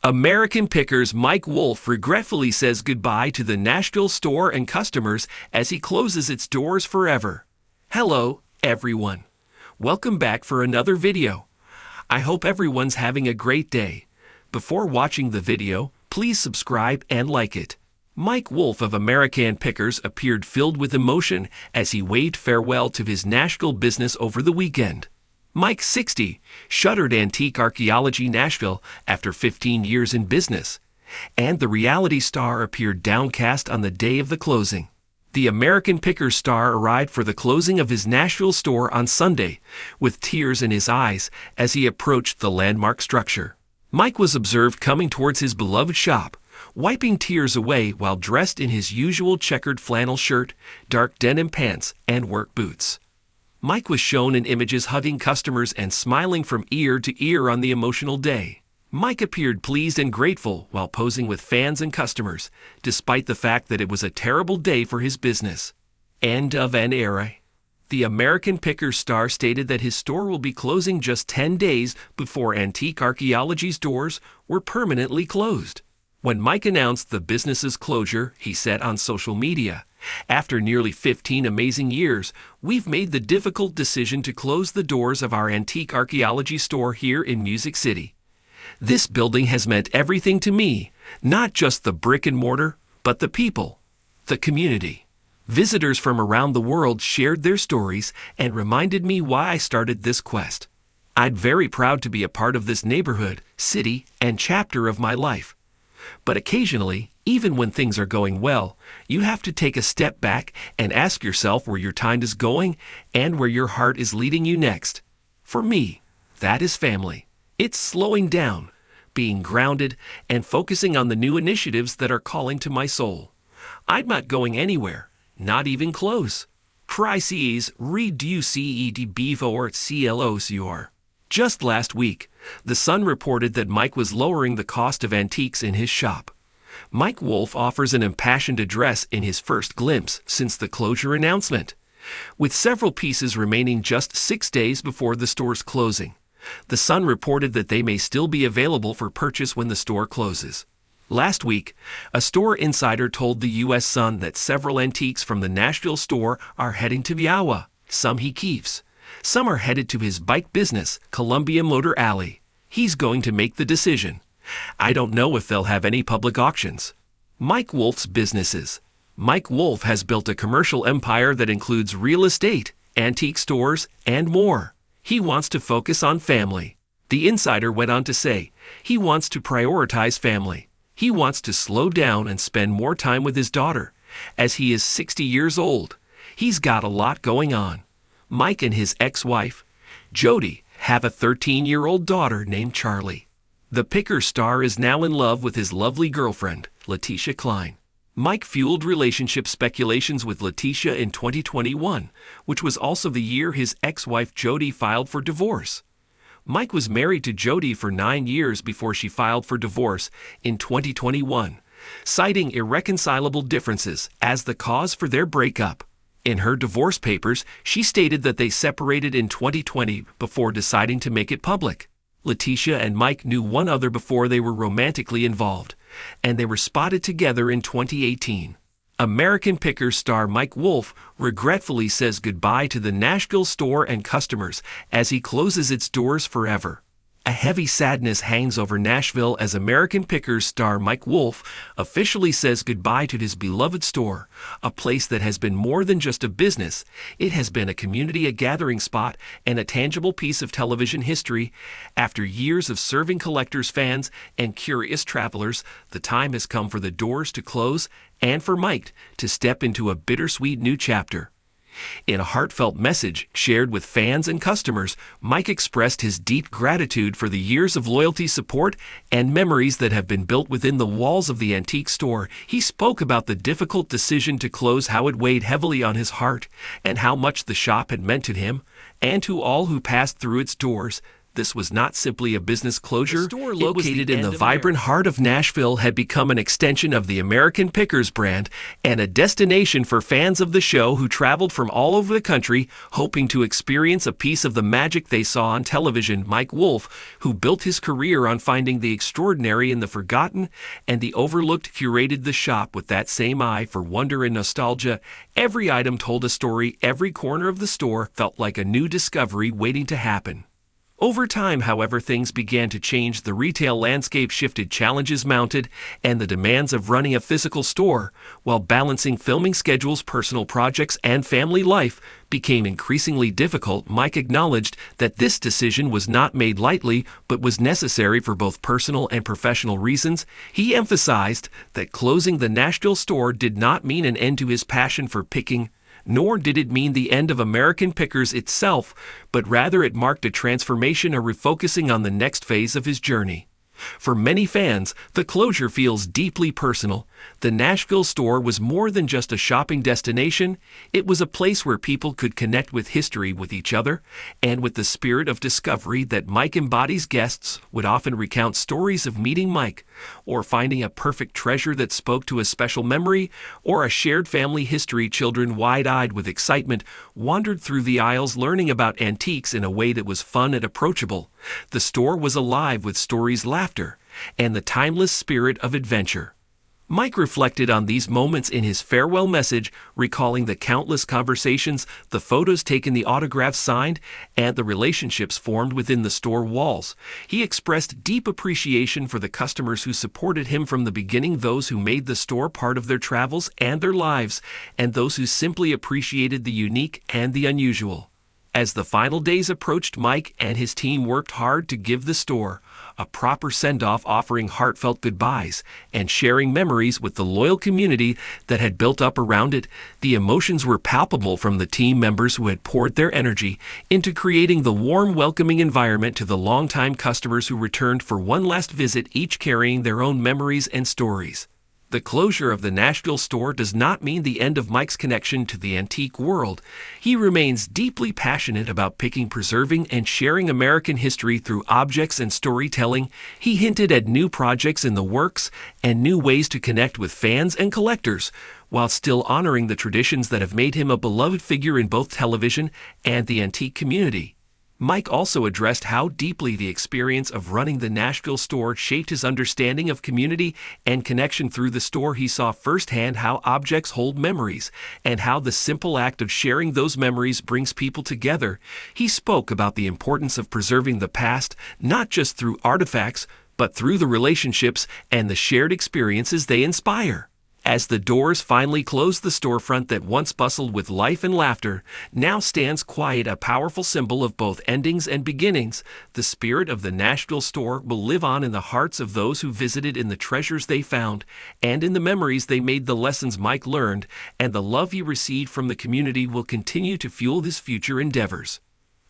American Pickers Mike Wolfe regretfully says goodbye to the Nashville store and customers as he closes its doors forever. Hello, everyone. Welcome back for another video. I hope everyone's having a great day. Before watching the video, please subscribe and like it. Mike Wolfe of American Pickers appeared filled with emotion as he waved farewell to his Nashville business over the weekend. Mike, 60, shuttered Antique Archaeology Nashville after 15 years in business, and the reality star appeared downcast on the day of the closing. The American Pickers star arrived for the closing of his Nashville store on Sunday, with tears in his eyes as he approached the landmark structure. Mike was observed coming towards his beloved shop, wiping tears away while dressed in his usual checkered flannel shirt, dark denim pants, and work boots. Mike was shown in images hugging customers and smiling from ear to ear on the emotional day. Mike appeared pleased and grateful while posing with fans and customers, despite the fact that it was a terrible day for his business. End of an era. The American Pickers star stated that his store will be closing just 10 days before Antique Archaeology's doors were permanently closed. When Mike announced the business's closure, he said on social media, "After nearly 15 amazing years, we've made the difficult decision to close the doors of our Antique Archaeology store here in Music City. This building has meant everything to me, not just the brick and mortar, but the people, the community." Visitors from around the world shared their stories and reminded me why I started this quest. "I'm very proud to be a part of this neighborhood, city, and chapter of my life. But occasionally, even when things are going well, you have to take a step back and ask yourself where your time is going and where your heart is leading you next. For me, that is family. It's slowing down, being grounded, and focusing on the new initiatives that are calling to my soul. I'm not going anywhere, not even close. Crises reduced before closure. Just last week, The Sun reported that Mike was lowering the cost of antiques in his shop. Mike Wolfe offers an impassioned address in his first glimpse since the closure announcement, with several pieces remaining just 6 days before the store's closing. The Sun reported that they may still be available for purchase when the store closes. Last week, a store insider told the U.S. Sun that several antiques from the Nashville store are heading to Iowa. Some he keeps. Some are headed to his bike business, Columbia Motor Alley. He's going to make the decision. I don't know if they'll have any public auctions. Mike Wolfe's businesses. Mike Wolfe has built a commercial empire that includes real estate, antique stores, and more. He wants to focus on family. The insider went on to say, he wants to prioritize family. He wants to slow down and spend more time with his daughter, as he is 60 years old. He's got a lot going on. Mike and his ex-wife, Jody, have a 13-year-old daughter named Charlie. The Pickers star is now in love with his lovely girlfriend, Letitia Klein. Mike fueled relationship speculations with Letitia in 2021, which was also the year his ex-wife Jody filed for divorce. Mike was married to Jody for 9 years before she filed for divorce in 2021, citing irreconcilable differences as the cause for their breakup. In her divorce papers, she stated that they separated in 2020 before deciding to make it public. Letitia and Mike knew one other before they were romantically involved, and they were spotted together in 2018. American Pickers star Mike Wolfe regretfully says goodbye to the Nashville store and customers as he closes its doors forever. A heavy sadness hangs over Nashville as American Pickers star Mike Wolfe officially says goodbye to his beloved store, a place that has been more than just a business. It has been a community, a gathering spot, and a tangible piece of television history. After years of serving collectors, fans, and curious travelers, the time has come for the doors to close and for Mike to step into a bittersweet new chapter. In a heartfelt message shared with fans and customers, Mike expressed his deep gratitude for the years of loyalty, support, and memories that have been built within the walls of the antique store. He spoke about the difficult decision to close, how it weighed heavily on his heart, and how much the shop had meant to him and to all who passed through its doors. This was not simply a business closure. The store, Located in the vibrant heart of Nashville, had become an extension of the American Pickers brand and a destination for fans of the show who traveled from all over the country hoping to experience a piece of the magic they saw on television. Mike Wolfe, who built his career on finding the extraordinary in the forgotten and the overlooked, curated the shop with that same eye for wonder and nostalgia. Every item told a story. Every corner of the store felt like a new discovery waiting to happen. Over time, however, things began to change. The retail landscape shifted, challenges mounted, and the demands of running a physical store, while balancing filming schedules, personal projects, and family life, became increasingly difficult. Mike acknowledged that this decision was not made lightly, but was necessary for both personal and professional reasons. He emphasized that closing the Nashville store did not mean an end to his passion for picking, nor did it mean the end of American Pickers itself, but rather it marked a transformation, a refocusing on the next phase of his journey. For many fans, the closure feels deeply personal. The Nashville store was more than just a shopping destination. It was a place where people could connect with history, with each other, and with the spirit of discovery that Mike embodies. Guests would often recount stories of meeting Mike, or finding a perfect treasure that spoke to a special memory, or a shared family history. Children, wide-eyed with excitement, wandered through the aisles learning about antiques in a way that was fun and approachable. The store was alive with stories, laughter, and the timeless spirit of adventure. Mike reflected on these moments in his farewell message, recalling the countless conversations, the photos taken, the autographs signed, and the relationships formed within the store walls. He expressed deep appreciation for the customers who supported him from the beginning, those who made the store part of their travels and their lives, and those who simply appreciated the unique and the unusual. As the final days approached, Mike and his team worked hard to give the store a proper send-off, offering heartfelt goodbyes and sharing memories with the loyal community that had built up around it. The emotions were palpable from the team members who had poured their energy into creating the warm, welcoming environment to the longtime customers who returned for one last visit, each carrying their own memories and stories. The closure of the Nashville store does not mean the end of Mike's connection to the antique world. He remains deeply passionate about picking, preserving, and sharing American history through objects and storytelling. He hinted at new projects in the works and new ways to connect with fans and collectors, while still honoring the traditions that have made him a beloved figure in both television and the antique community. Mike also addressed how deeply the experience of running the Nashville store shaped his understanding of community and connection. Through the store, he saw firsthand how objects hold memories and how the simple act of sharing those memories brings people together. He spoke about the importance of preserving the past, not just through artifacts, but through the relationships and the shared experiences they inspire. As the doors finally closed, the storefront that once bustled with life and laughter now stands quiet, a powerful symbol of both endings and beginnings. The spirit of the Nashville store will live on in the hearts of those who visited, in the treasures they found, and in the memories they made. The lessons Mike learned and the love he received from the community will continue to fuel his future endeavors.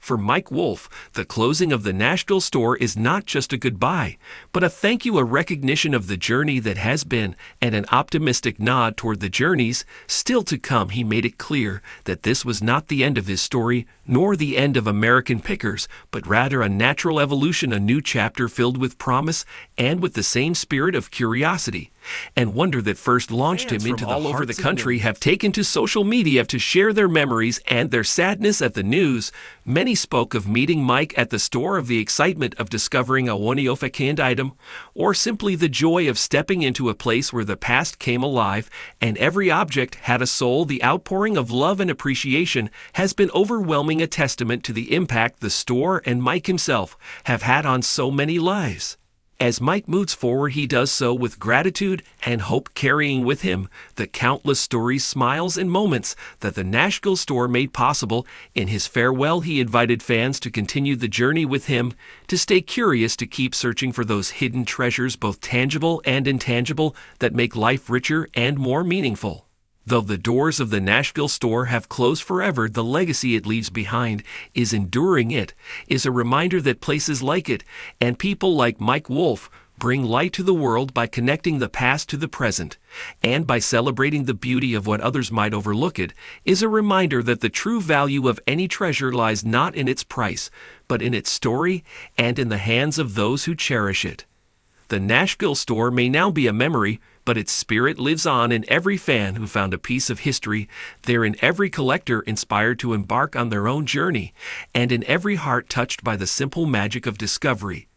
For Mike Wolfe, the closing of the Nashville store is not just a goodbye, but a thank you, a recognition of the journey that has been, and an optimistic nod toward the journeys still to come. He made it clear that this was not the end of his story, nor the end of American Pickers, but rather a natural evolution, a new chapter filled with promise and with the same spirit of curiosity and wonder that first launched him into the all over the country have taken to social media to share their memories and their sadness at the news. Many spoke of meeting Mike at the store, of the excitement of discovering a one-of-a-kind item, or simply the joy of stepping into a place where the past came alive and every object had a soul. The outpouring of love and appreciation has been overwhelming, a testament to the impact the store and Mike himself have had on so many lives. As Mike moves forward, he does so with gratitude and hope, carrying with him the countless stories, smiles, and moments that the Nashville store made possible. In his farewell, he invited fans to continue the journey with him, to stay curious, to keep searching for those hidden treasures, both tangible and intangible, that make life richer and more meaningful. Though the doors of the Nashville store have closed forever, the legacy it leaves behind is enduring. It is a reminder that places like it and people like Mike Wolfe bring light to the world by connecting the past to the present, and by celebrating the beauty of what others might overlook it, is a reminder that the true value of any treasure lies not in its price, but in its story and in the hands of those who cherish it. The Nashville store may now be a memory, but its spirit lives on in every fan who found a piece of history there, in every collector inspired to embark on their own journey, and in every heart touched by the simple magic of discovery.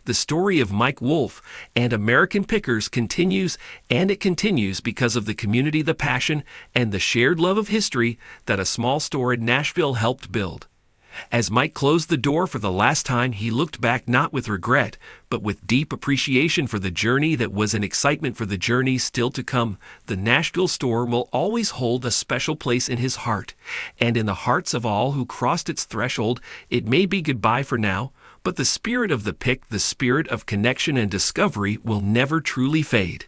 The story of Mike Wolfe and American Pickers continues, and it continues because of the community, the passion, and the shared love of history that a small store in Nashville helped build. As Mike closed the door for the last time, he looked back not with regret, but with deep appreciation for the journey that was and excitement for the journey still to come. The Nashville store will always hold a special place in his heart, and in the hearts of all who crossed its threshold. It may be goodbye for now, but the spirit of the pick, the spirit of connection and discovery, will never truly fade.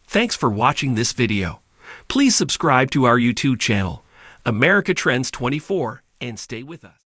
Thanks for watching this video. Please subscribe to our YouTube channel, America Trends 24, and stay with us.